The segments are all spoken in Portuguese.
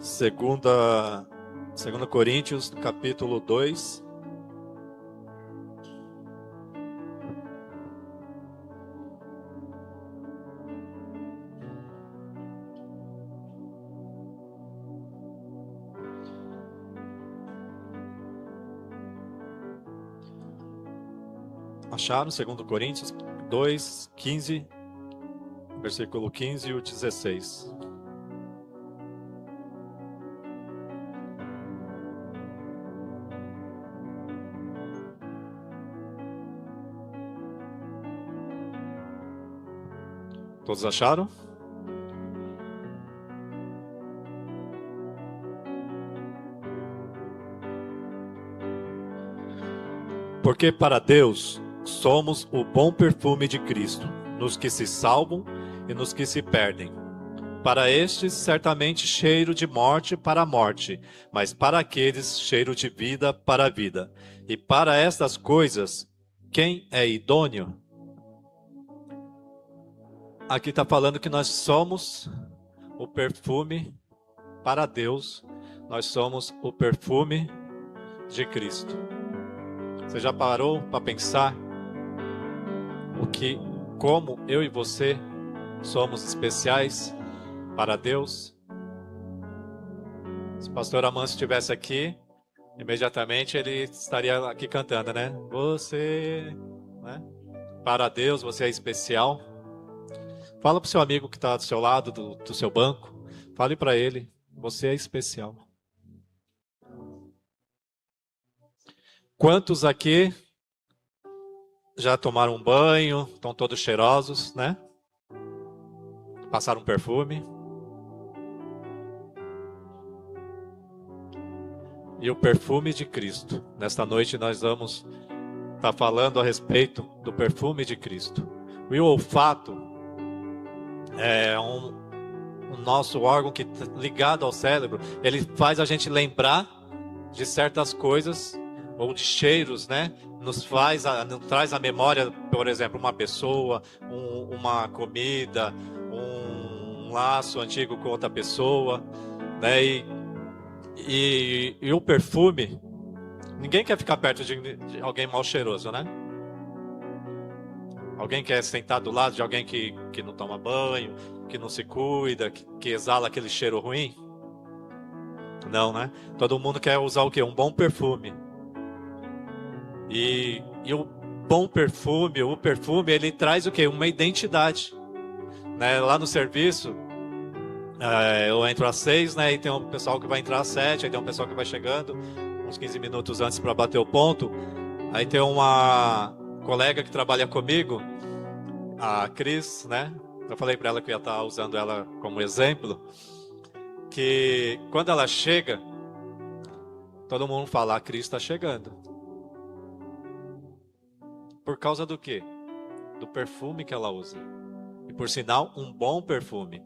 Segunda Coríntios, capítulo 2. Acharam? 2 Coríntios 2, 15, versículo 15 e o 16. Todos acharam? Porque para Deus somos o bom perfume de Cristo, nos que se salvam e nos que se perdem. Para estes, certamente cheiro de morte para a morte, mas para aqueles, cheiro de vida para a vida. E para estas coisas, quem é idôneo? Aqui está falando que nós somos o perfume para Deus, nós somos o perfume de Cristo. Você já parou para pensar como eu e você somos especiais para Deus? Se o pastor Amâncio estivesse aqui, imediatamente ele estaria aqui cantando, né? Você, né? Para Deus, você é especial. Fala para o seu amigo que está do seu lado, do seu banco. Fale para ele, você é especial. Quantos aqui já tomaram um banho, estão todos cheirosos, né? Passaram um perfume. E o perfume de Cristo. Nesta noite nós vamos estar falando a respeito do perfume de Cristo. E o olfato é o nosso órgão que ligado ao cérebro, ele faz a gente lembrar de certas coisas ou de cheiros, né? Nos traz a memória, por exemplo, uma pessoa, uma comida, um laço antigo com outra pessoa, né? E o perfume, ninguém quer ficar perto de alguém mal cheiroso, né? Alguém quer sentar do lado de alguém que não toma banho, que não se cuida, que exala aquele cheiro ruim? Não, né? Todo mundo quer usar o quê? Um bom perfume. E o bom perfume, ele traz o quê? Uma identidade. Né? Lá no serviço, eu entro às 6, né? E tem um pessoal que vai entrar às 7, aí tem um pessoal que vai chegando uns 15 minutos antes para bater o ponto. Aí tem uma colega que trabalha comigo, a Cris, né? Eu falei para ela que eu ia estar usando ela como exemplo, que quando ela chega, todo mundo fala, a Cris está chegando. Por causa do quê? Do perfume que ela usa. E por sinal, um bom perfume.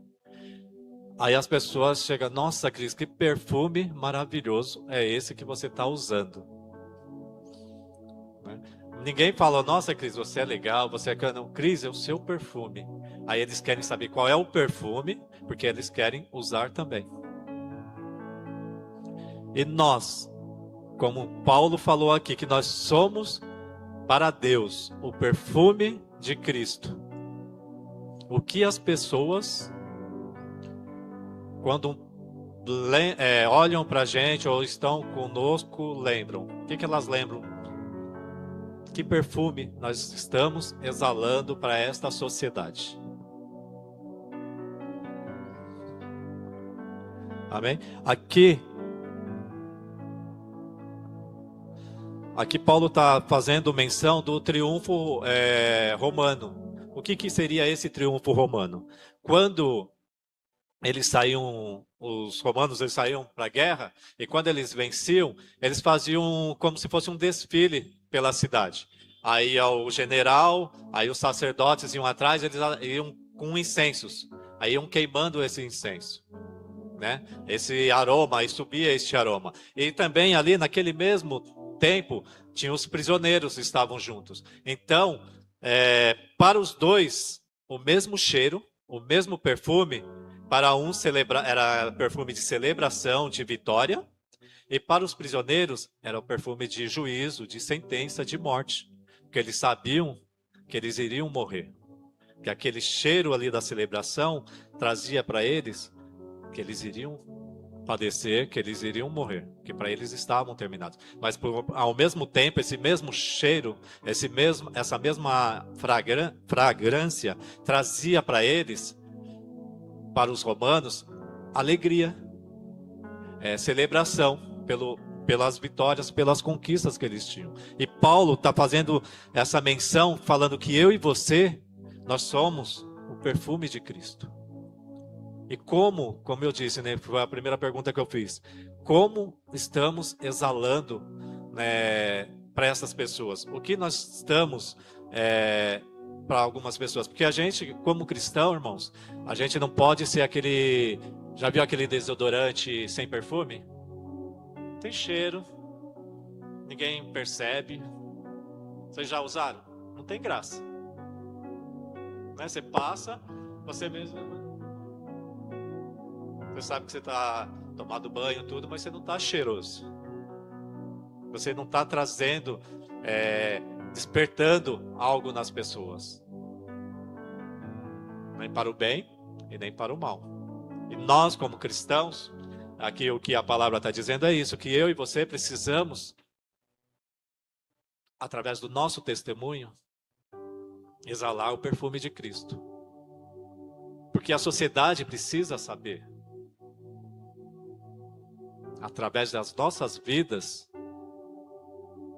Aí as pessoas chegam, nossa Cris, que perfume maravilhoso é esse que você está usando. Né? Ninguém fala, nossa Cris, você é legal, você é... Não, Cris, é o seu perfume. Aí eles querem saber qual é o perfume, porque eles querem usar também. E nós, como Paulo falou aqui, que nós somos para Deus o perfume de Cristo. O que as pessoas, quando olham para a gente ou estão conosco, lembram? O que elas lembram? Que perfume nós estamos exalando para esta sociedade? Amém? Aqui Paulo está fazendo menção do triunfo romano. O que seria esse triunfo romano? Quando os romanos saíam para a guerra, e quando eles venciam, eles faziam como se fosse um desfile pela cidade. Aí o general, aí os sacerdotes iam atrás, eles iam com incensos, aí iam queimando esse incenso, né? Esse aroma, aí subia este aroma. E também ali naquele mesmo tempo, tinha os prisioneiros que estavam juntos. Então, para os dois, o mesmo cheiro, o mesmo perfume, Para um era perfume de celebração, de vitória, e para os prisioneiros era o perfume de juízo, de sentença, de morte, porque eles sabiam que eles iriam morrer, que aquele cheiro ali da celebração trazia para eles que eles iriam padecer, que eles iriam morrer, que para eles estavam terminados. Mas ao mesmo tempo, esse mesmo cheiro, essa mesma fragrância trazia para eles, para os romanos, alegria, celebração pelas vitórias, pelas conquistas que eles tinham. E Paulo está fazendo essa menção, falando que eu e você, nós somos o perfume de Cristo. E como eu disse, né, foi a primeira pergunta que eu fiz, como estamos exalando, né, para essas pessoas? O que nós estamos para algumas pessoas? Porque a gente, como cristão, irmãos, a gente não pode ser aquele... Já viu aquele desodorante sem perfume? Tem cheiro, ninguém percebe. Vocês já usaram? Não tem graça, né? Você passa, você mesmo... Você sabe que você está tomando banho, tudo, mas você não está cheiroso. Você não está trazendo, despertando algo nas pessoas. Nem para o bem e nem para o mal. E nós, como cristãos, aqui o que a palavra está dizendo é isso, que eu e você precisamos, através do nosso testemunho, exalar o perfume de Cristo. Porque a sociedade precisa saber, através das nossas vidas,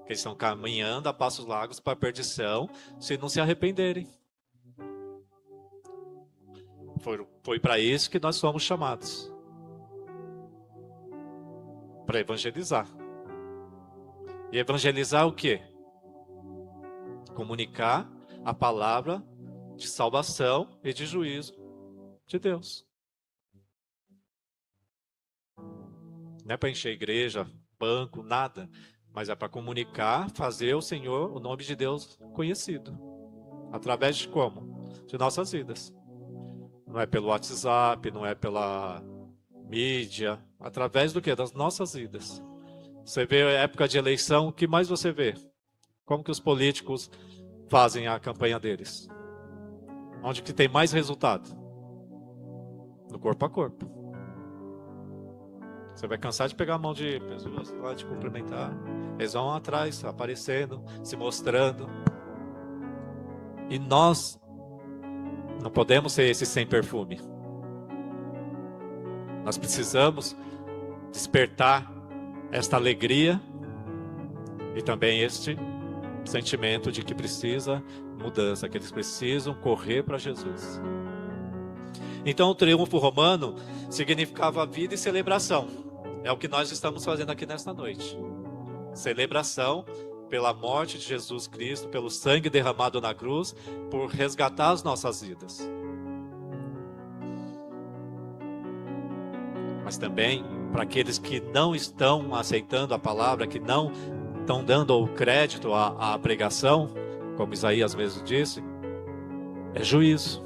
que eles estão caminhando a passos largos para a perdição, se não se arrependerem. Foi para isso que nós somos chamados. Para evangelizar. E evangelizar o quê? Comunicar a palavra de salvação e de juízo de Deus. Não é para encher igreja, banco, nada. Mas é para comunicar, fazer o Senhor, o nome de Deus conhecido. Através de como? De nossas vidas. Não é pelo WhatsApp, não é pela mídia. Através do quê? Das nossas vidas. Você vê a época de eleição, o que mais você vê? Como que os políticos fazem a campanha deles? Onde que tem mais resultado? No corpo a corpo. Você vai cansar de pegar a mão de pessoas lá, de cumprimentar. Eles vão atrás, aparecendo, se mostrando. E nós não podemos ser esses sem perfume. Nós precisamos despertar esta alegria e também este sentimento de que precisa mudança, que eles precisam correr para Jesus. Então o triunfo romano significava vida e celebração. É o que nós estamos fazendo aqui nesta noite. Celebração pela morte de Jesus Cristo, pelo sangue derramado na cruz, por resgatar as nossas vidas. Mas também para aqueles que não estão aceitando a palavra, que não estão dando o crédito à pregação, como Isaías mesmo disse, é juízo,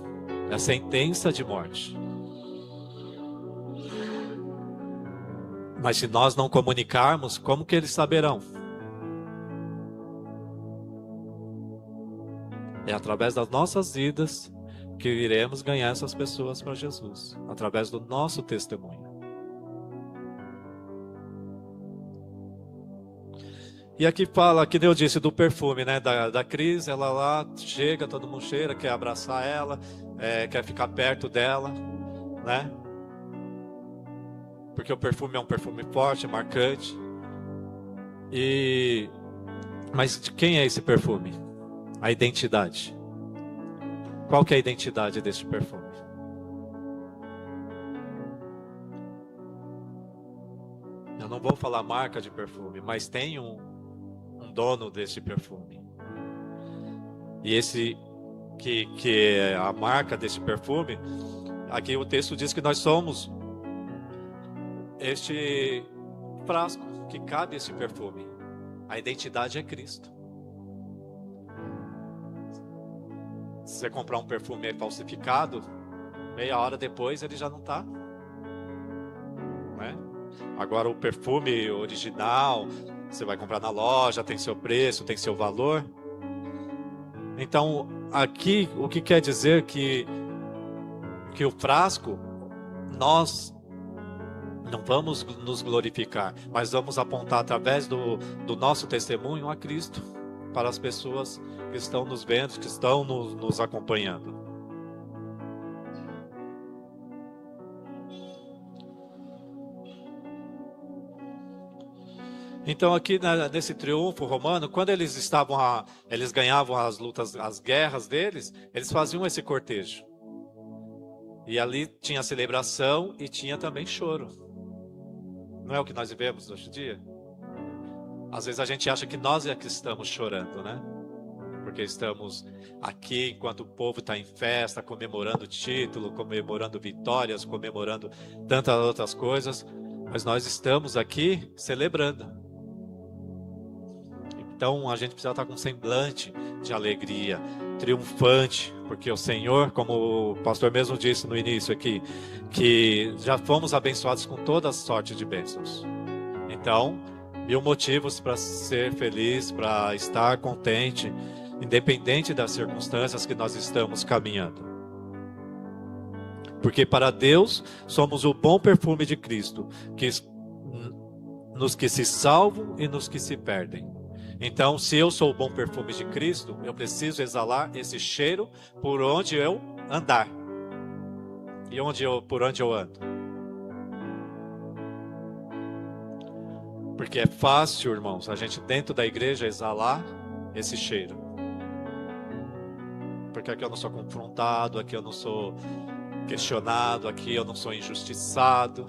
é sentença de morte. Mas se nós não comunicarmos, como que eles saberão? É através das nossas vidas que iremos ganhar essas pessoas para Jesus, através do nosso testemunho. E aqui fala, que eu disse, do perfume, né? Da Cris, ela lá chega, todo mundo cheira, quer abraçar ela, quer ficar perto dela, né? Porque o perfume é um perfume forte, marcante. Mas de quem é esse perfume? A identidade. Qual que é a identidade deste perfume? Eu não vou falar marca de perfume, mas tem um dono desse perfume. E esse que é a marca desse perfume, aqui o texto diz que nós somos este frasco que cabe esse perfume. A identidade é Cristo. Se você comprar um perfume falsificado, meia hora depois ele já não está, né? Agora o perfume original, você vai comprar na loja, tem seu preço, tem seu valor. Então, aqui, o que quer dizer que o frasco, nós não vamos nos glorificar, mas vamos apontar através do nosso testemunho a Cristo para as pessoas que estão nos vendo, que estão nos acompanhando. Então aqui nesse triunfo romano, quando eles ganhavam as lutas, as guerras deles, eles faziam esse cortejo. E ali tinha celebração e tinha também choro. Não é o que nós vivemos hoje em dia? Às vezes a gente acha que nós é que estamos chorando, né? Porque estamos aqui enquanto o povo está em festa, comemorando título, comemorando vitórias, comemorando tantas outras coisas, mas nós estamos aqui celebrando. Então a gente precisa estar com um semblante de alegria, triunfante, porque o Senhor, como o pastor mesmo disse no início aqui, que já fomos abençoados com toda sorte de bênçãos. Então, 1000 motivos para ser feliz, para estar contente, independente das circunstâncias que nós estamos caminhando. Porque para Deus somos o bom perfume de Cristo, nos que se salvam e nos que se perdem. Então, se eu sou o bom perfume de Cristo, eu preciso exalar esse cheiro por onde eu andar. E por onde eu ando? Porque é fácil, irmãos, a gente dentro da igreja exalar esse cheiro. Porque aqui eu não sou confrontado, aqui eu não sou questionado, aqui eu não sou injustiçado.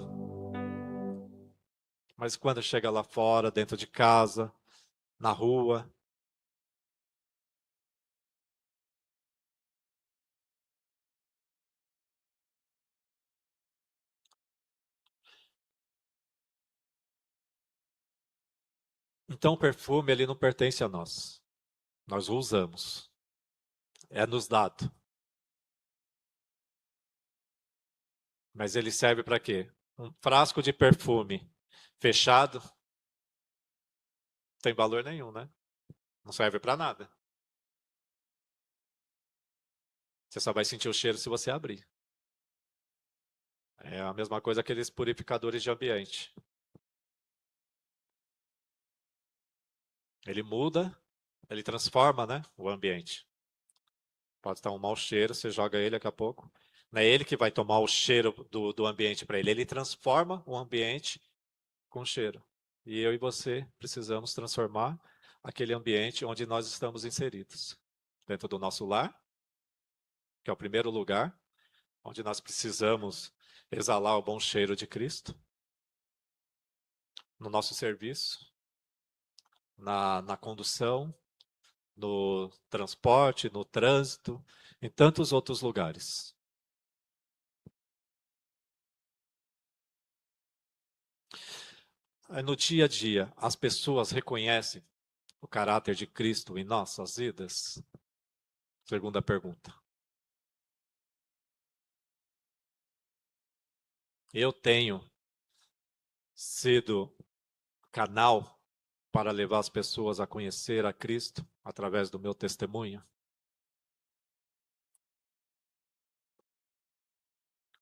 Mas quando chega lá fora, dentro de casa, na rua, então o perfume ele não pertence a nós. Nós o usamos. É nos dado. Mas ele serve para quê? Um frasco de perfume fechado não tem valor nenhum, né? Não serve para nada. Você só vai sentir o cheiro se você abrir. É a mesma coisa aqueles purificadores de ambiente. Ele muda, ele transforma, né, o ambiente. Pode estar um mau cheiro, você joga ele daqui a pouco. Não é ele que vai tomar o cheiro do ambiente para ele. Ele transforma o ambiente com cheiro. E eu e você precisamos transformar aquele ambiente onde nós estamos inseridos. Dentro do nosso lar, que é o primeiro lugar, onde nós precisamos exalar o bom cheiro de Cristo. No nosso serviço, na condução, no transporte, no trânsito, em tantos outros lugares. No dia a dia, as pessoas reconhecem o caráter de Cristo em nossas vidas? Segunda pergunta. Eu tenho sido canal para levar as pessoas a conhecer a Cristo através do meu testemunho?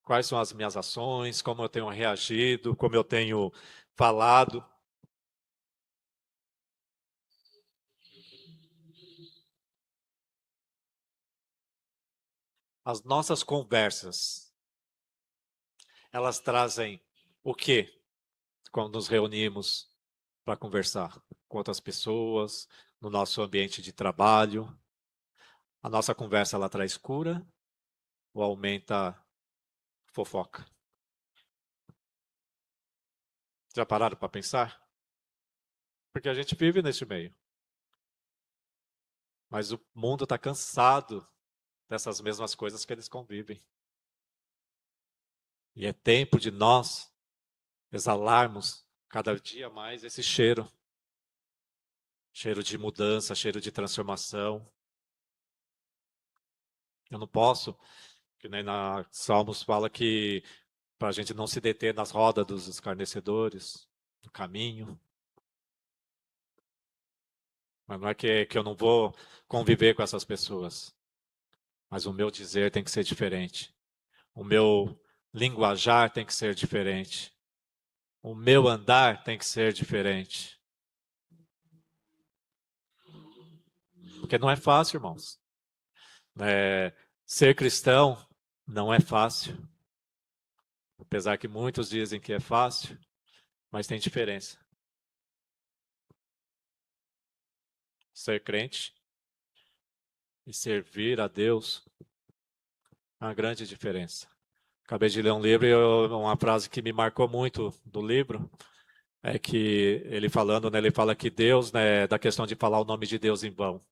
Quais são as minhas ações, como eu tenho reagido, como eu tenho falado? As nossas conversas, elas trazem o quê quando nos reunimos para conversar com outras pessoas, no nosso ambiente de trabalho? A nossa conversa, ela traz cura ou aumenta fofoca? Já pararam para pensar? Porque a gente vive neste meio. Mas o mundo está cansado dessas mesmas coisas que eles convivem. E é tempo de nós exalarmos cada dia mais esse cheiro. Cheiro de mudança, cheiro de transformação. Eu não posso Que nem na Salmos fala que para a gente não se deter nas rodas dos escarnecedores, no caminho. Mas não é que eu não vou conviver com essas pessoas. Mas o meu dizer tem que ser diferente. O meu linguajar tem que ser diferente. O meu andar tem que ser diferente. Porque não é fácil, irmãos. Ser cristão não é fácil. Apesar que muitos dizem que é fácil, mas tem diferença. Ser crente e servir a Deus é uma grande diferença. Acabei de ler um livro e uma frase que me marcou muito do livro é que ele falando, né, ele fala que Deus, né, da questão de falar o nome de Deus em vão.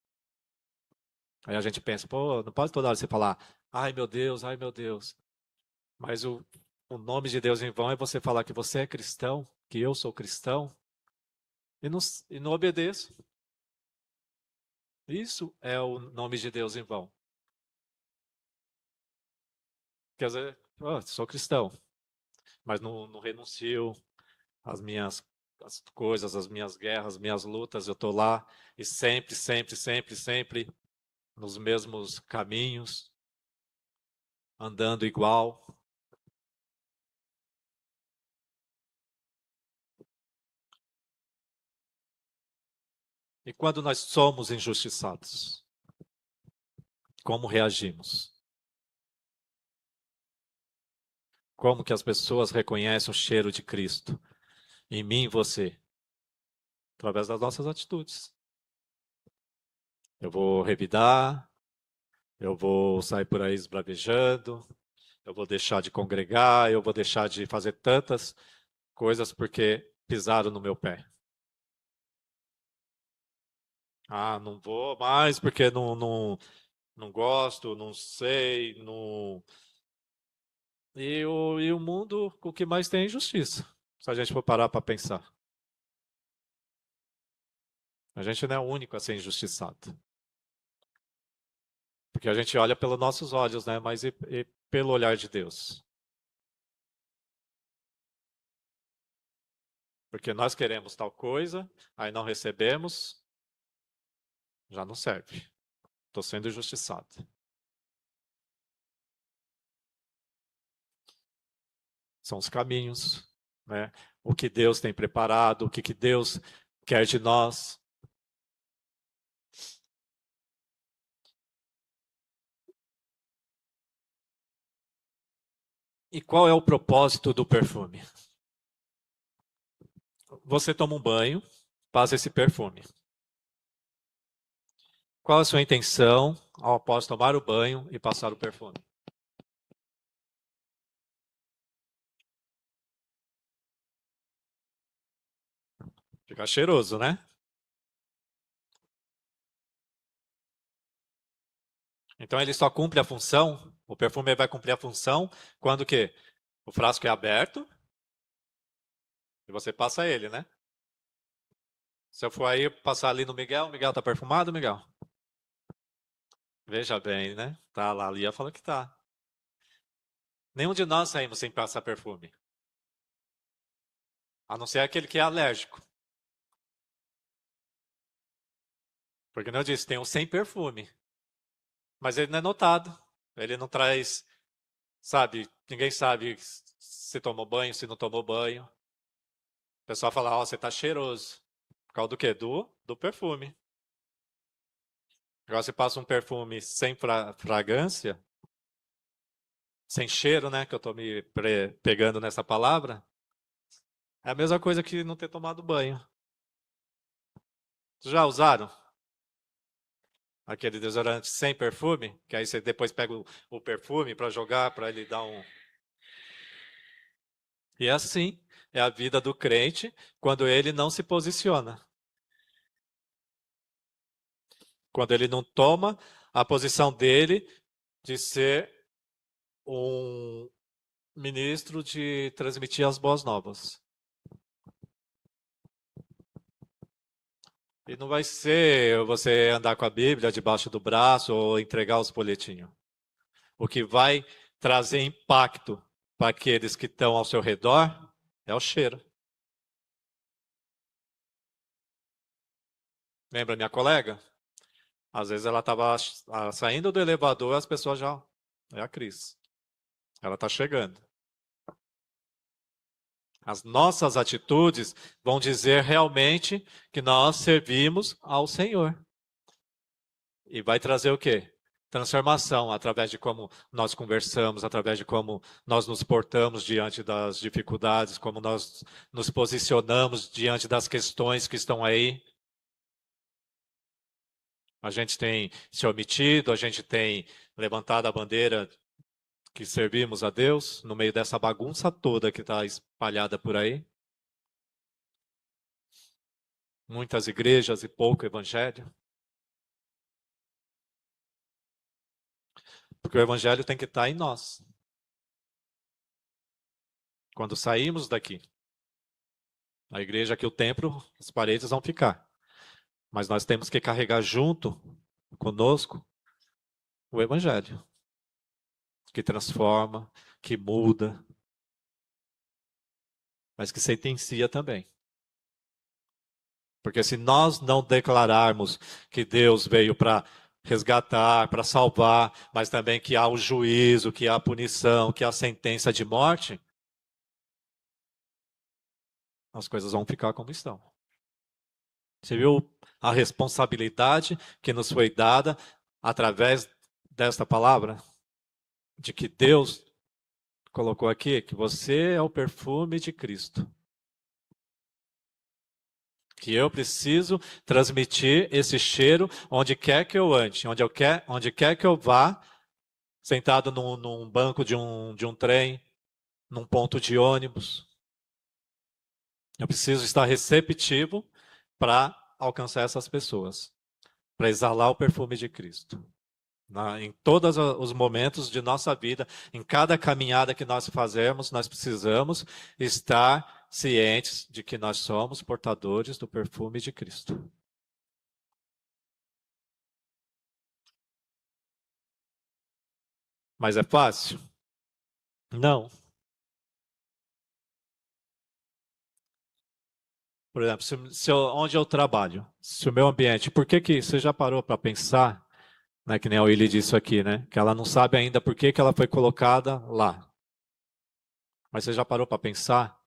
Aí a gente pensa, pô, não pode toda hora você falar, ai meu Deus, ai meu Deus. Mas o nome de Deus em vão é você falar que você é cristão, que eu sou cristão, e não obedeço. Isso é o nome de Deus em vão. Quer dizer, sou cristão, mas não renuncio às minhas as coisas, às minhas guerras, às minhas lutas. Eu estou lá e sempre, sempre, sempre, sempre nos mesmos caminhos, andando igual. E quando nós somos injustiçados, como reagimos? Como que as pessoas reconhecem o cheiro de Cristo em mim e você? Através das nossas atitudes. Eu vou revidar, eu vou sair por aí esbravejando, eu vou deixar de congregar, eu vou deixar de fazer tantas coisas porque pisaram no meu pé. Ah, não vou mais porque não gosto, não sei, não. E o mundo, o que mais tem é injustiça. Se a gente for parar para pensar. A gente não é o único a ser injustiçado. Porque a gente olha pelos nossos olhos, né? Mas e pelo olhar de Deus? Porque nós queremos tal coisa, aí não recebemos, já não serve. Estou sendo injustiçado. São os caminhos, né? O que Deus tem preparado, o que Deus quer de nós. E qual é o propósito do perfume? Você toma um banho, passa esse perfume. Qual a sua intenção ao após tomar o banho e passar o perfume? Ficar cheiroso, né? Então ele só cumpre a função, o perfume vai cumprir a função quando o quê? O frasco é aberto e você passa ele, né? Se eu for aí passar ali no Miguel, o Miguel tá perfumado, Miguel? Veja bem, né? Tá lá, a Lia fala que tá. Nenhum de nós saímos sem passar perfume. A não ser aquele que é alérgico. Porque não eu disse, tem um sem perfume. Mas ele não é notado. Ele não traz, sabe, ninguém sabe se tomou banho, se não tomou banho. O pessoal fala, ó, você tá cheiroso. Por causa do quê? Do perfume. Agora você passa um perfume sem fragrância, sem cheiro, né? Que eu tô me pegando nessa palavra. É a mesma coisa que não ter tomado banho. Já usaram aquele desodorante sem perfume? Que aí você depois pega o perfume para jogar, para ele dar um. E é assim é a vida do crente quando ele não se posiciona. Quando ele não toma a posição dele de ser um ministro de transmitir as boas novas. E não vai ser você andar com a Bíblia debaixo do braço ou entregar os folhetinhos. O que vai trazer impacto para aqueles que estão ao seu redor é o cheiro. Lembra minha colega? Às vezes ela estava saindo do elevador, as pessoas já... É a Cris. Ela está chegando. As nossas atitudes vão dizer realmente que nós servimos ao Senhor. E vai trazer o quê? Transformação, através de como nós conversamos, através de como nós nos portamos diante das dificuldades, como nós nos posicionamos diante das questões que estão aí. A gente tem se omitido, a gente tem levantado a bandeira que servimos a Deus no meio dessa bagunça toda que está espalhada por aí. Muitas igrejas e pouco evangelho. Porque o evangelho tem que estar em nós. Quando saímos daqui, a igreja aqui, o templo, as paredes vão ficar. Mas nós temos que carregar junto conosco o evangelho. Que transforma, que muda, mas que sentencia também. Porque se nós não declararmos que Deus veio para resgatar, para salvar, mas também que há o juízo, que há a punição, que há a sentença de morte, as coisas vão ficar como estão. Você viu a responsabilidade que nos foi dada através desta palavra? De que Deus colocou aqui, que você é o perfume de Cristo. Que eu preciso transmitir esse cheiro onde quer que eu ande, onde quer que eu vá, sentado num banco de um trem, num ponto de ônibus. Eu preciso estar receptivo para alcançar essas pessoas, para exalar o perfume de Cristo. Em todos os momentos de nossa vida, em cada caminhada que nós fazemos, nós precisamos estar cientes de que nós somos portadores do perfume de Cristo. Mas é fácil? Não. Por exemplo, onde eu trabalho, se o meu ambiente, por que você já parou para pensar, né, que nem a Willy disse aqui, né, que ela não sabe ainda por que ela foi colocada lá. Mas você já parou para pensar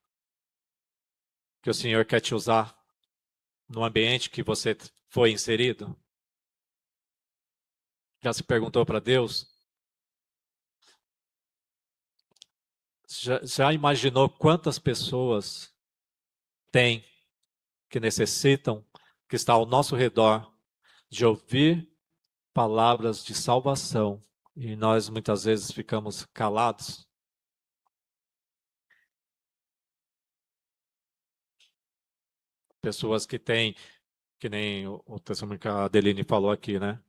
que o Senhor quer te usar no ambiente que você foi inserido? Já se perguntou para Deus? Já imaginou quantas pessoas tem que necessitam, que está ao nosso redor, de ouvir palavras de salvação e nós muitas vezes ficamos calados? Pessoas que têm, que nem o testemunho que a Adeline falou aqui, né?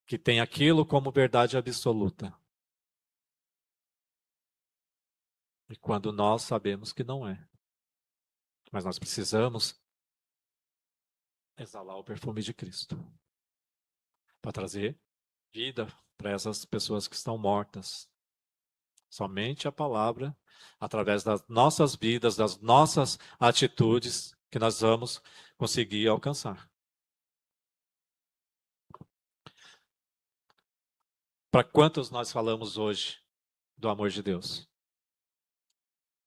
Que tem aquilo como verdade absoluta. E quando nós sabemos que não é. Mas nós precisamos exalar o perfume de Cristo para trazer vida para essas pessoas que estão mortas. Somente a palavra, através das nossas vidas, das nossas atitudes, que nós vamos conseguir alcançar. Para quantos nós falamos hoje do amor de Deus?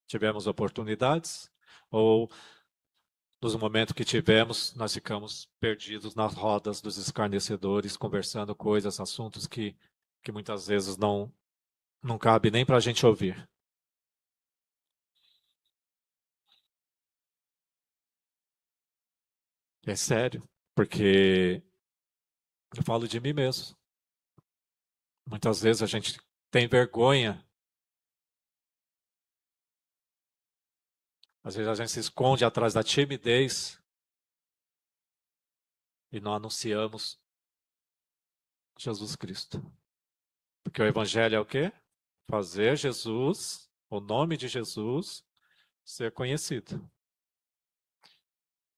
Tivemos oportunidades? Ou nos momentos que tivemos, nós ficamos perdidos nas rodas dos escarnecedores, conversando coisas, assuntos que muitas vezes não cabe nem para a gente ouvir? É sério, porque eu falo de mim mesmo. Muitas vezes a gente tem vergonha. Às vezes a gente se esconde atrás da timidez e não anunciamos Jesus Cristo. Porque o evangelho é o quê? Fazer Jesus, o nome de Jesus, ser conhecido.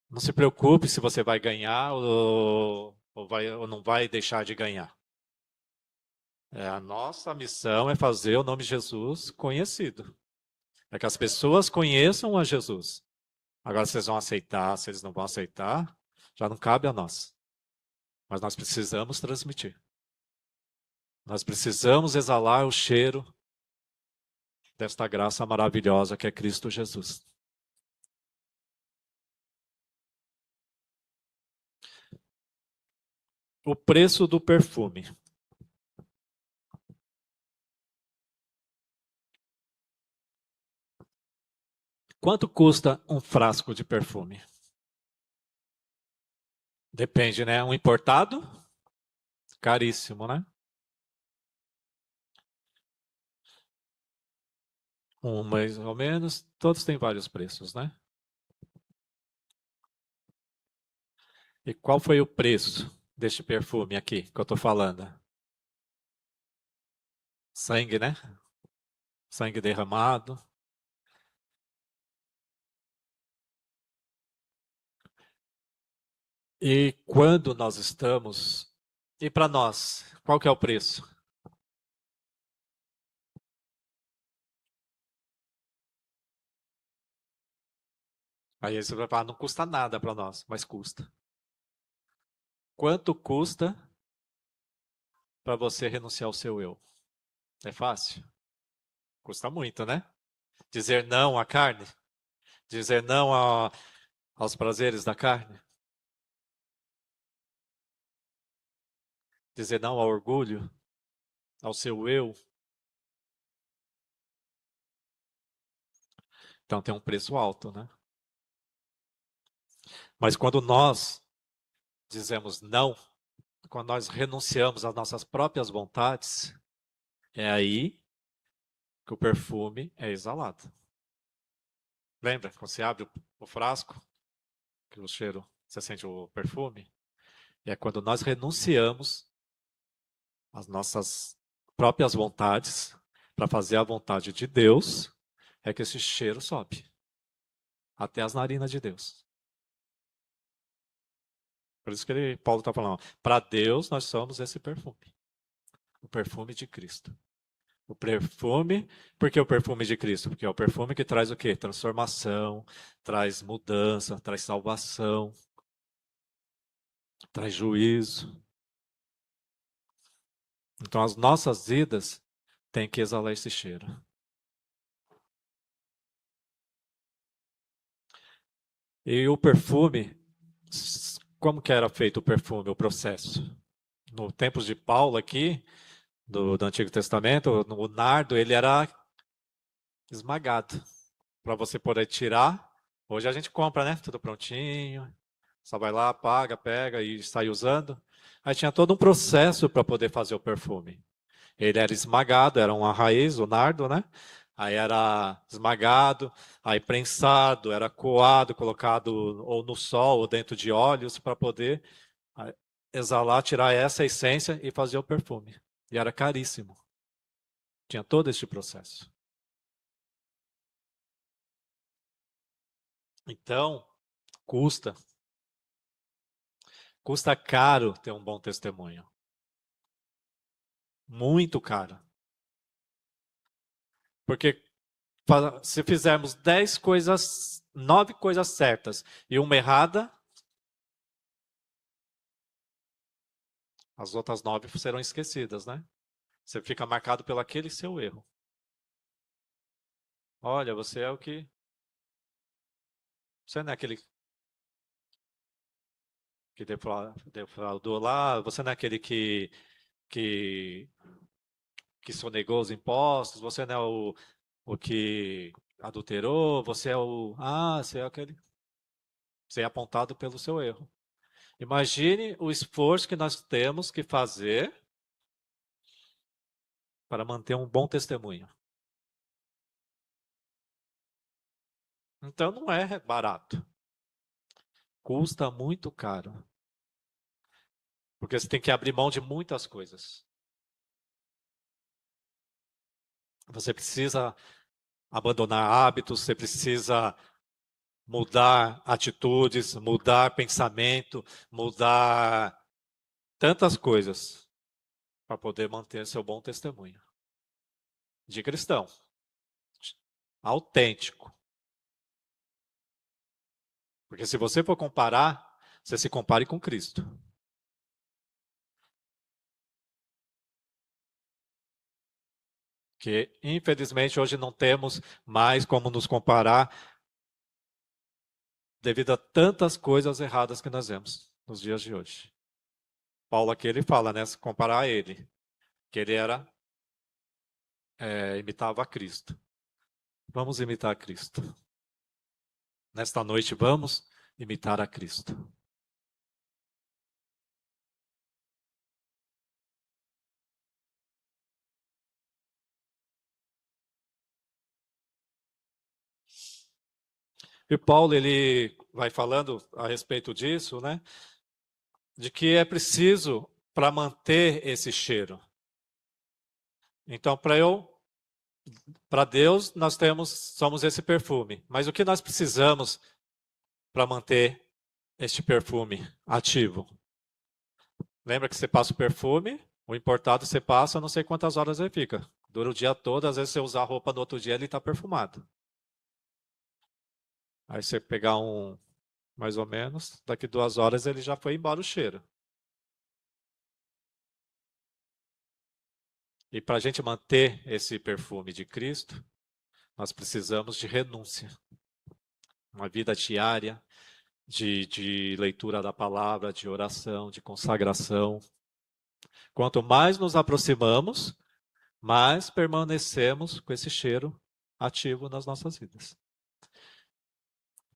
Não se preocupe se você vai ganhar ou não vai deixar de ganhar. A nossa missão é fazer o nome de Jesus conhecido. É que as pessoas conheçam a Jesus. Agora, se eles vão aceitar, se eles não vão aceitar, já não cabe a nós. Mas nós precisamos transmitir. Nós precisamos exalar o cheiro desta graça maravilhosa que é Cristo Jesus. O preço do perfume. Quanto custa um frasco de perfume? Depende, né? Um importado? Caríssimo, né? Um mais ou menos. Todos têm vários preços, né? E qual foi o preço deste perfume aqui que eu estou falando? Sangue, né? Sangue derramado. E quando nós estamos... E para nós, qual que é o preço? Aí você vai falar, não custa nada para nós, mas custa. Quanto custa para você renunciar ao seu eu? É fácil? Custa muito, né? Dizer não à carne? Dizer não aos prazeres da carne? Dizer não ao orgulho? Ao seu eu? Então tem um preço alto, né? Mas quando nós dizemos não, quando nós renunciamos às nossas próprias vontades, é aí que o perfume é exalado. Lembra? Quando você abre o frasco, que o cheiro, você sente o perfume? É quando nós renunciamos às nossas próprias vontades para fazer a vontade de Deus, é que esse cheiro sobe até as narinas de Deus. Por isso que Paulo está falando, para Deus nós somos esse perfume, o perfume de Cristo. O perfume, por que o perfume de Cristo? Porque é o perfume que traz o quê? Transformação, traz mudança, traz salvação, traz juízo. Então as nossas vidas têm que exalar esse cheiro. E o perfume, como que era feito o perfume, o processo? No tempos de Paulo aqui, do Antigo Testamento, o nardo, ele era esmagado. Para você poder tirar, hoje a gente compra, né? Tudo prontinho, só vai lá, paga, pega e sai usando. Aí tinha todo um processo para poder fazer o perfume. Ele era esmagado, era uma raiz, o nardo, né? Aí era esmagado, aí prensado, era coado, colocado ou no sol ou dentro de óleos para poder exalar, tirar essa essência e fazer o perfume. E era caríssimo. Tinha todo este processo. Então, custa. Custa caro ter um bom testemunho. Muito caro. Porque se fizermos 10 coisas, 9 coisas certas e uma errada, as outras 9 serão esquecidas, né? Você fica marcado pelo aquele seu erro. Olha, você é o que... Você não é aquele que defraudou lá, você não é aquele que, que sonegou os impostos, você não é o que adulterou, você é o... Ah, você é aquele... Você é apontado pelo seu erro. Imagine o esforço que nós temos que fazer para manter um bom testemunho. Então não é barato. Custa muito caro. Porque você tem que abrir mão de muitas coisas. Você precisa abandonar hábitos, você precisa mudar atitudes, mudar pensamento, mudar tantas coisas. para poder manter seu bom testemunho de cristão, autêntico. Porque se você for comparar, você se compare com Cristo. Que, infelizmente, hoje não temos mais como nos comparar devido a tantas coisas erradas que nós vemos nos dias de hoje. Paulo aqui ele fala, né, se comparar a ele, que ele imitava a Cristo. Vamos imitar a Cristo. Nesta noite vamos imitar a Cristo. E Paulo ele vai falando a respeito disso, né? De que é preciso para manter esse cheiro. Então, para Deus, nós somos esse perfume. Mas o que nós precisamos para manter este perfume ativo? Lembra que você passa o perfume, o importado você passa, não sei quantas horas ele fica. Dura o dia todo, às vezes você usar a roupa no outro dia, ele está perfumado. Aí você pegar mais ou menos, daqui 2 horas ele já foi embora o cheiro. E para a gente manter esse perfume de Cristo, nós precisamos de renúncia. Uma vida diária de leitura da palavra, de oração, de consagração. Quanto mais nos aproximamos, mais permanecemos com esse cheiro ativo nas nossas vidas.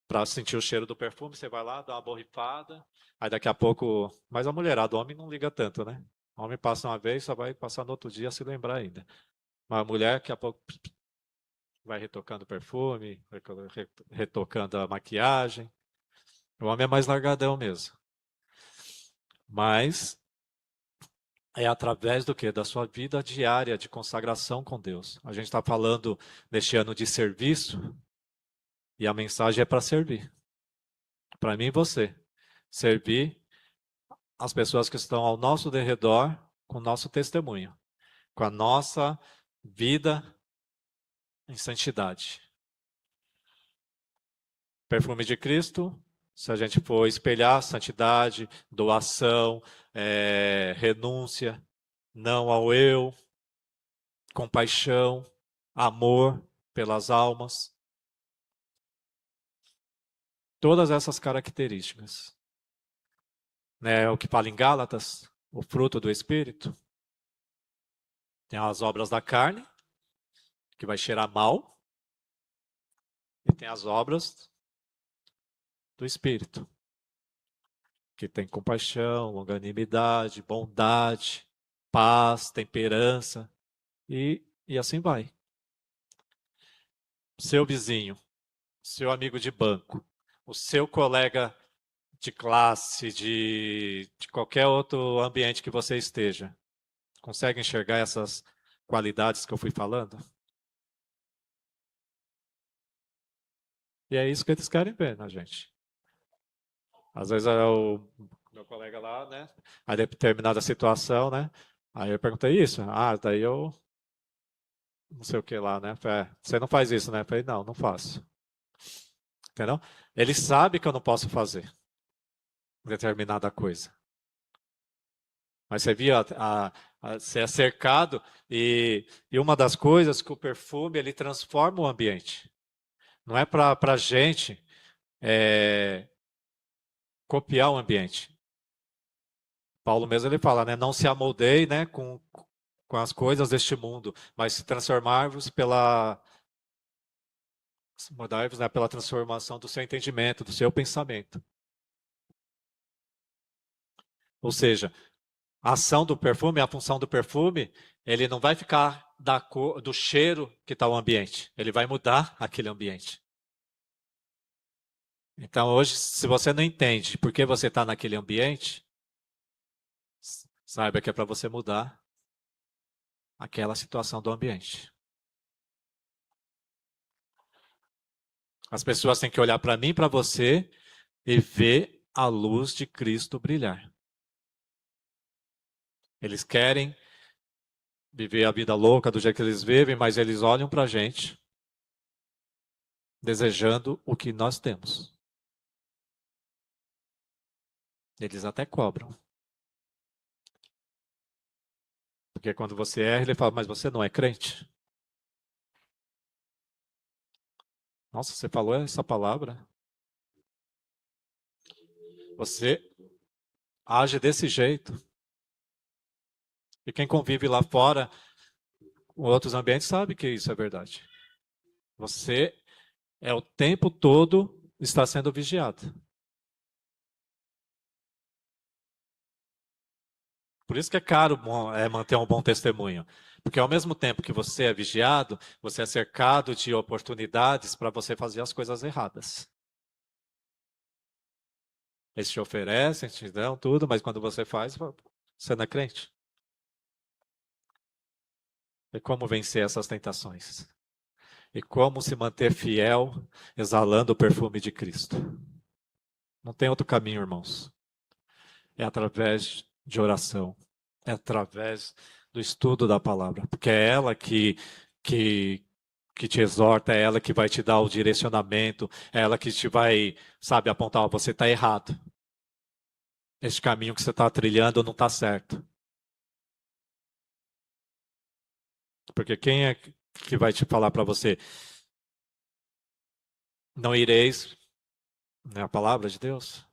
Para sentir o cheiro do perfume, você vai lá, dá uma borrifada, aí daqui a pouco... Mas a mulherada, o homem não liga tanto, né? O homem passa uma vez, só vai passar no outro dia se lembrar ainda. Mas a mulher, daqui a pouco, vai retocando o perfume, retocando a maquiagem. O homem é mais largadão mesmo. Mas é através do quê? Da sua vida diária de consagração com Deus. A gente está falando neste ano de serviço e a mensagem é para servir. Para mim e você. Servir as pessoas que estão ao nosso derredor com o nosso testemunho. Com a nossa vida em santidade. Perfume de Cristo, se a gente for espelhar santidade, doação, renúncia, não ao eu, compaixão, amor pelas almas. Todas essas características. Né, o que fala em Gálatas, o fruto do Espírito. Tem as obras da carne, que vai cheirar mal. E tem as obras do Espírito, que tem compaixão, longanimidade, bondade, paz, temperança, e assim vai. Seu vizinho, seu amigo de banco, o seu colega de classe, de qualquer outro ambiente que você esteja, consegue enxergar essas qualidades que eu fui falando? E é isso que eles querem ver na gente. Às vezes é o meu colega lá, né? Aí determinada situação, né? Aí eu perguntei isso. Ah, daí eu não sei o que lá, né? Você não faz isso, né? Eu falei, não faço. Entendeu? Ele sabe que eu não posso fazer determinada coisa. Mas você via, você é cercado e uma das coisas que o perfume, ele transforma o ambiente. Não é para a gente copiar o ambiente. Paulo mesmo ele fala, né? Não se amoldeie, né, com as coisas deste mundo, mas se transformar-vos pela transformação do seu entendimento, do seu pensamento. Ou seja, a ação do perfume, a função do perfume, ele não vai ficar da cor, do cheiro que está o ambiente. Ele vai mudar aquele ambiente. Então, hoje, se você não entende por que você está naquele ambiente, saiba que é para você mudar aquela situação do ambiente. As pessoas têm que olhar para mim, para você, e ver a luz de Cristo brilhar. Eles querem viver a vida louca do jeito que eles vivem, mas eles olham para a gente desejando o que nós temos. Eles até cobram. Porque quando você erra, ele fala, mas você não é crente? Nossa, você falou essa palavra? Você age desse jeito. E quem convive lá fora, em outros ambientes, sabe que isso é verdade. Você é o tempo todo está sendo vigiado. Por isso que é caro manter um bom testemunho. Porque ao mesmo tempo que você é vigiado, você é cercado de oportunidades para você fazer as coisas erradas. Eles te oferecem, te dão tudo, mas quando você faz, você não é crente. E como vencer essas tentações? E como se manter fiel, exalando o perfume de Cristo? Não tem outro caminho, irmãos. É através de oração. É através do estudo da palavra. Porque é ela que, que te exorta, é ela que vai te dar o direcionamento, é ela que te vai, sabe, apontar, ó, você está errado. Este caminho que você está trilhando não está certo. Porque quem é que vai te falar para você? Não ireis, não é a palavra de Deus?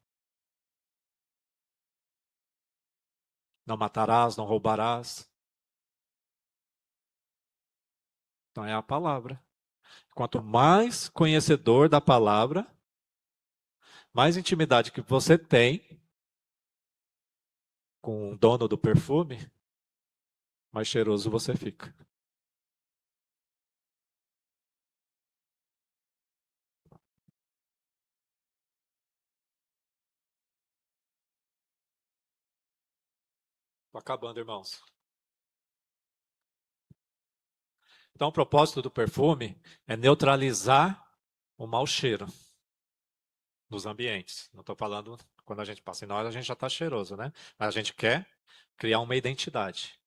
Não matarás, não roubarás. Então é a palavra. Quanto mais conhecedor da palavra, mais intimidade que você tem com o dono do perfume, mais cheiroso você fica. Estou acabando, irmãos. Então, o propósito do perfume é neutralizar o mau cheiro dos ambientes. Não estou falando quando a gente passa em nós, a gente já está cheiroso, né? Mas a gente quer criar uma identidade.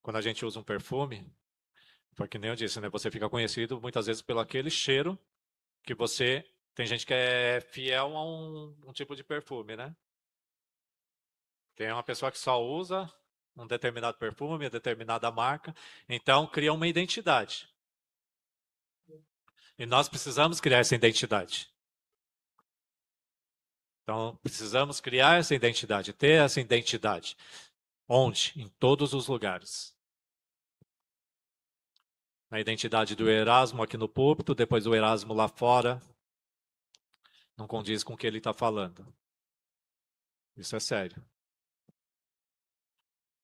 Quando a gente usa um perfume, foi que nem eu disse, né? Você fica conhecido muitas vezes pelo aquele cheiro que você. Tem gente que é fiel a um tipo de perfume, né? Tem uma pessoa que só usa um determinado perfume, determinada marca, então cria uma identidade. E nós precisamos criar essa identidade. Então, precisamos criar essa identidade, ter essa identidade. Onde? Em todos os lugares. Na identidade do Erasmo aqui no púlpito, depois o Erasmo lá fora, não condiz com o que ele está falando. Isso é sério.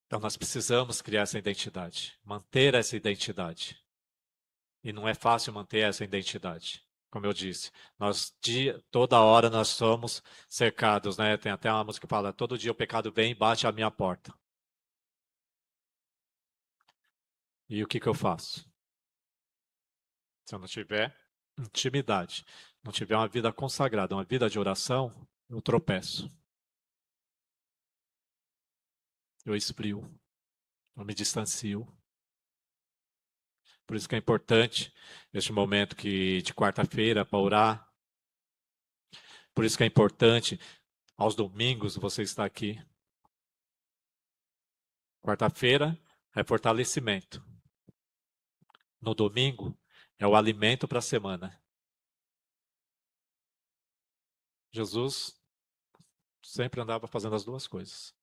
Então, nós precisamos criar essa identidade, manter essa identidade. E não é fácil manter essa identidade. Como eu disse, toda hora nós somos cercados, né? Tem até uma música que fala: todo dia o pecado vem e bate à minha porta. E o que eu faço? Se eu não tiver intimidade, não tiver uma vida consagrada, uma vida de oração, eu tropeço. Eu esfrio, eu me distancio. Por isso que é importante este momento de quarta-feira para orar. Por isso que é importante aos domingos você estar aqui. Quarta-feira é fortalecimento. No domingo é o alimento para a semana. Jesus sempre andava fazendo as duas coisas.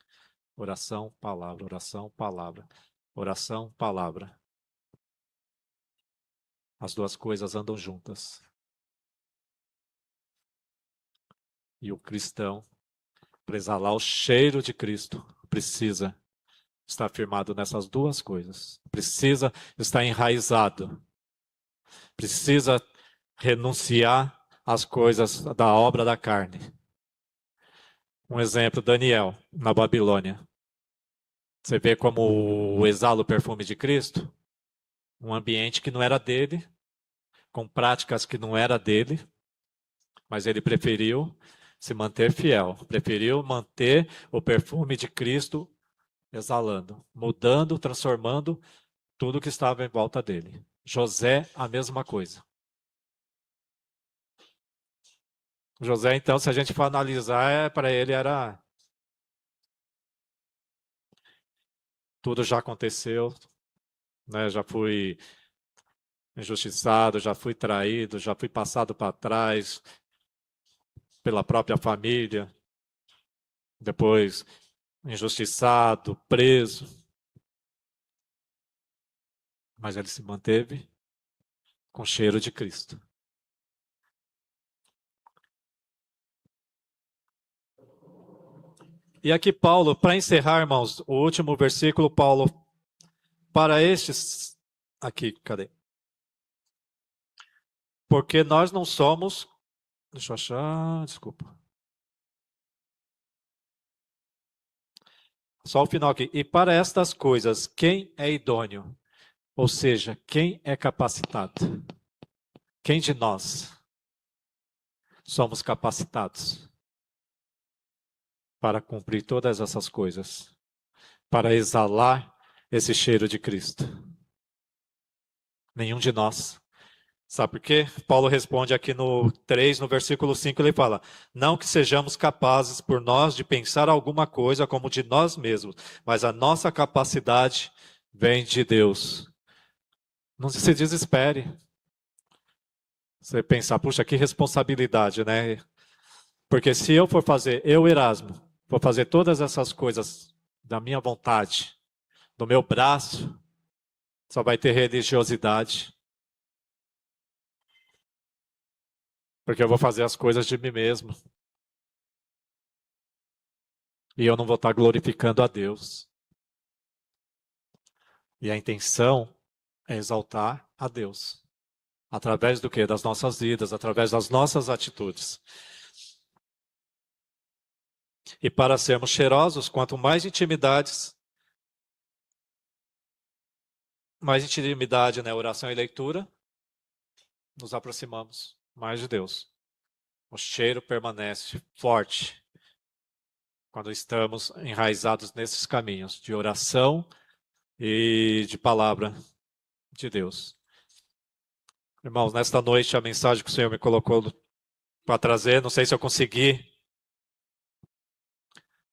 Oração, palavra, oração, palavra. Oração, palavra. As duas coisas andam juntas. E o cristão, para exalar o cheiro de Cristo, precisa estar firmado nessas duas coisas. Precisa estar enraizado. Precisa renunciar às coisas da obra da carne. Um exemplo, Daniel, na Babilônia. Você vê como exala o perfume de Cristo? Um ambiente que não era dele, com práticas que não era dele, mas ele preferiu se manter fiel, preferiu manter o perfume de Cristo exalando, mudando, transformando tudo que estava em volta dele. José, a mesma coisa. José, então, se a gente for analisar, para ele era tudo já aconteceu, né? Já fui injustiçado, já fui traído, já fui passado para trás pela própria família, depois injustiçado, preso, mas ele se manteve com cheiro de Cristo. E aqui Paulo, para encerrar, irmãos, o último versículo, Paulo, para estes, aqui, cadê? Porque nós não somos, deixa eu achar, desculpa. Só o final aqui. E para estas coisas, quem é idôneo? Ou seja, quem é capacitado? Quem de nós somos capacitados para cumprir todas essas coisas? Para exalar esse cheiro de Cristo? Nenhum de nós. Sabe por quê? Paulo responde aqui no 3, no versículo 5, ele fala: não que sejamos capazes por nós de pensar alguma coisa como de nós mesmos, mas a nossa capacidade vem de Deus. Não se desespere. Você pensar, puxa, que responsabilidade, né? Porque se eu for fazer, eu, Erasmo, for fazer todas essas coisas da minha vontade, do meu braço, só vai ter religiosidade. Porque eu vou fazer as coisas de mim mesmo. E eu não vou estar glorificando a Deus. E a intenção é exaltar a Deus. Através do quê? Das nossas vidas, através das nossas atitudes. E para sermos cheirosos, quanto mais intimidade na oração e leitura, nos aproximamos mais de Deus. O cheiro permanece forte quando estamos enraizados nesses caminhos de oração e de palavra de Deus. Irmãos, nesta noite a mensagem que o Senhor me colocou para trazer, não sei se eu consegui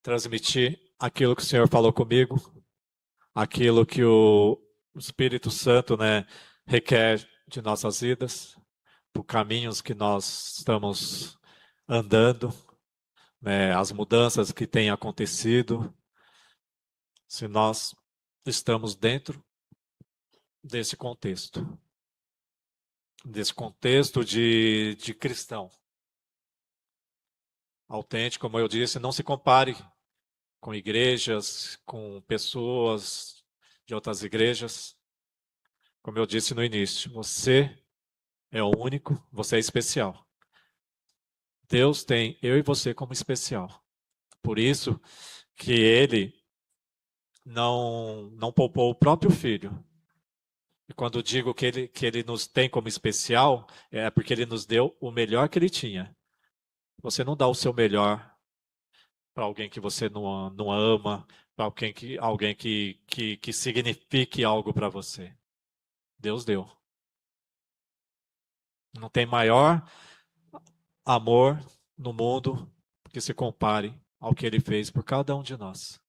transmitir aquilo que o Senhor falou comigo, aquilo que o Espírito Santo, né, requer de nossas vidas, por caminhos que nós estamos andando, né, as mudanças que têm acontecido, se nós estamos dentro desse contexto de cristão autêntico, como eu disse, não se compare com igrejas, com pessoas de outras igrejas. Como eu disse no início, você é o único, você é especial. Deus tem eu e você como especial. Por isso que ele não poupou o próprio filho. E quando digo que ele nos tem como especial, é porque ele nos deu o melhor que ele tinha. Você não dá o seu melhor para alguém que você não ama, para alguém que signifique algo para você. Deus deu. Não tem maior amor no mundo que se compare ao que ele fez por cada um de nós.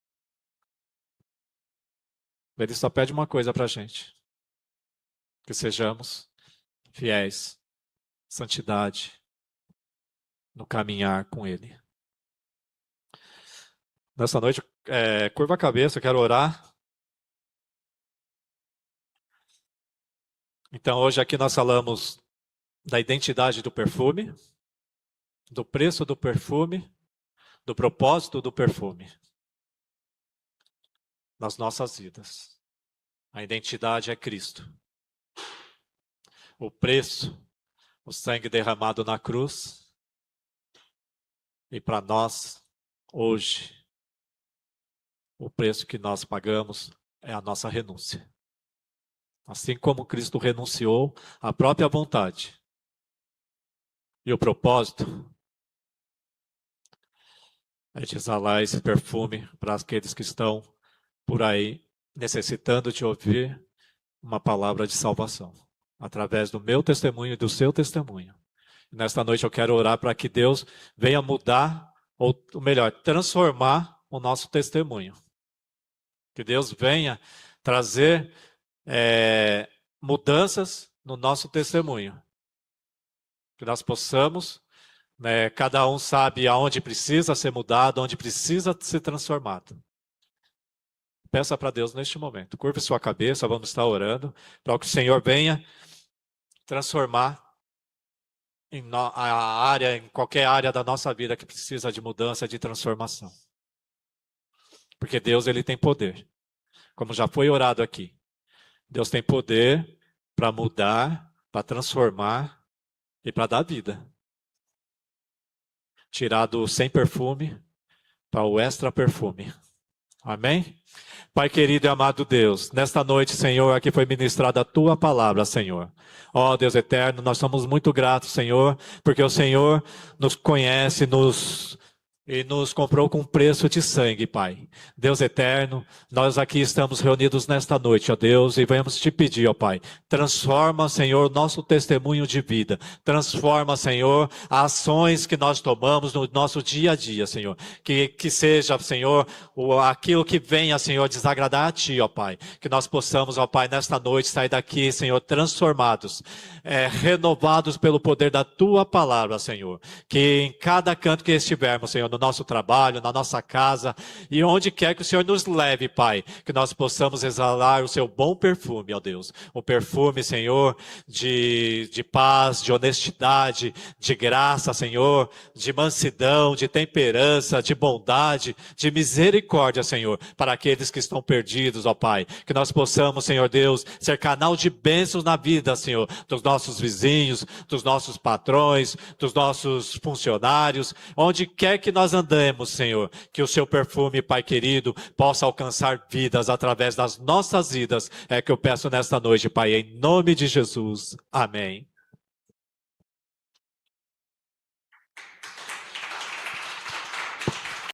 Ele só pede uma coisa para a gente: que sejamos fiéis, santidade, no caminhar com ele. Nessa noite, curva a cabeça, eu quero orar. Então, hoje aqui nós falamos da identidade do perfume, do preço do perfume, do propósito do perfume nas nossas vidas. A identidade é Cristo. O preço, o sangue derramado na cruz. E para nós, hoje, o preço que nós pagamos é a nossa renúncia. Assim como Cristo renunciou à própria vontade. E o propósito é de exalar esse perfume para aqueles que estão por aí necessitando de ouvir uma palavra de salvação, através do meu testemunho e do seu testemunho. Nesta noite eu quero orar para que Deus venha mudar, ou melhor, transformar o nosso testemunho. Que Deus venha trazer mudanças no nosso testemunho. Que nós possamos, cada um sabe aonde precisa ser mudado, onde precisa ser transformado. Peça para Deus neste momento. Curve sua cabeça, vamos estar orando, para que o Senhor venha transformar em qualquer área da nossa vida que precisa de mudança, de transformação. Porque Deus, Ele tem poder. Como já foi orado aqui. Deus tem poder para mudar, para transformar e para dar vida. Tirar do sem perfume para o extra perfume. Amém? Pai querido e amado Deus, nesta noite, Senhor, aqui foi ministrada a Tua palavra, Senhor. Ó Deus eterno, nós somos muito gratos, Senhor, porque o Senhor nos conhece, e nos comprou com preço de sangue, Pai. Deus eterno, nós aqui estamos reunidos nesta noite, ó Deus, e vamos te pedir, ó Pai, transforma, Senhor, nosso testemunho de vida. Transforma, Senhor, as ações que nós tomamos no nosso dia a dia, Senhor. Que seja, Senhor, aquilo que venha, Senhor, desagradar a Ti, ó Pai. Que nós possamos, ó Pai, nesta noite sair daqui, Senhor, transformados, renovados pelo poder da Tua palavra, Senhor. Que em cada canto que estivermos, Senhor, no nosso trabalho, na nossa casa e onde quer que o Senhor nos leve, Pai, que nós possamos exalar o Seu bom perfume, ó Deus. O perfume, Senhor, de paz, de honestidade, de graça, Senhor, de mansidão, de temperança, de bondade, de misericórdia, Senhor, para aqueles que estão perdidos, ó Pai. Que nós possamos, Senhor Deus, ser canal de bênçãos na vida, Senhor, dos nossos vizinhos, dos nossos patrões, dos nossos funcionários, onde quer que nós andemos, Senhor, que o Seu perfume, Pai querido, possa alcançar vidas através das nossas vidas. É que eu peço nesta noite, Pai, em nome de Jesus. Amém.